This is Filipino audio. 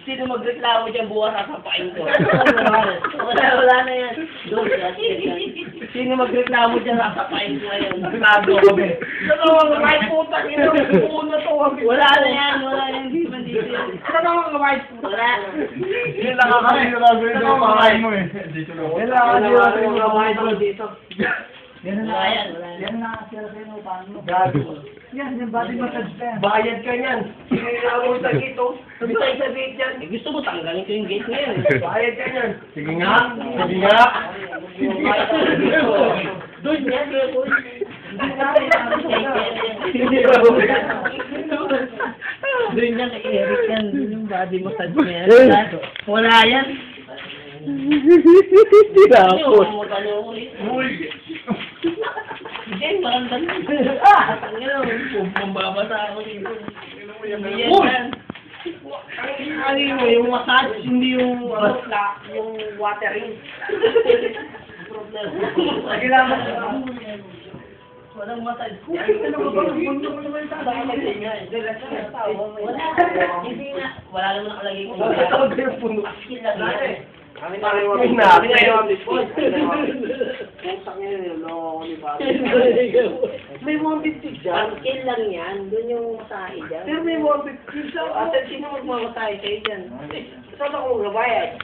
Sino magreklamo dyan bukas sasapain ko? Wala na yan. Sino magreklamo dyan sasapain ko ngayon? Bago kami. Ay puta, una to. Wala na yan, hindi man dito yan. Wala. Yan lang ang kanila yung pakain mo eh. Yan lang ang kanila dito. Yan na sila sa'yo, paano? Gago. Yan, yung body massage na yan. Bayad ka niyan. Sinila mo sa gito. Sabitay sa gate yan. Gusto mo tanggalin ko yung gate ngayon. Bayad ka niyan. Sige nga. Sige nga. Doon yan, doon. Doon yan kay Eric yan. Doon yung body massage niya. Wala yan. Tapos. Hindi, maramdaman. Pambabasa ako dito. Hindi yan. Ano yung massage, hindi yung yung watering. Problema. Walang massage. Hindi nga. Wala naman nakalagay ko. Skill lang yan. May one-fifty dyan. Skill lang yan. Doon yung masahe dyan. Pero may one-fifty dyan. Sino magmamasahe kayo dyan? Saan ako magbabayad?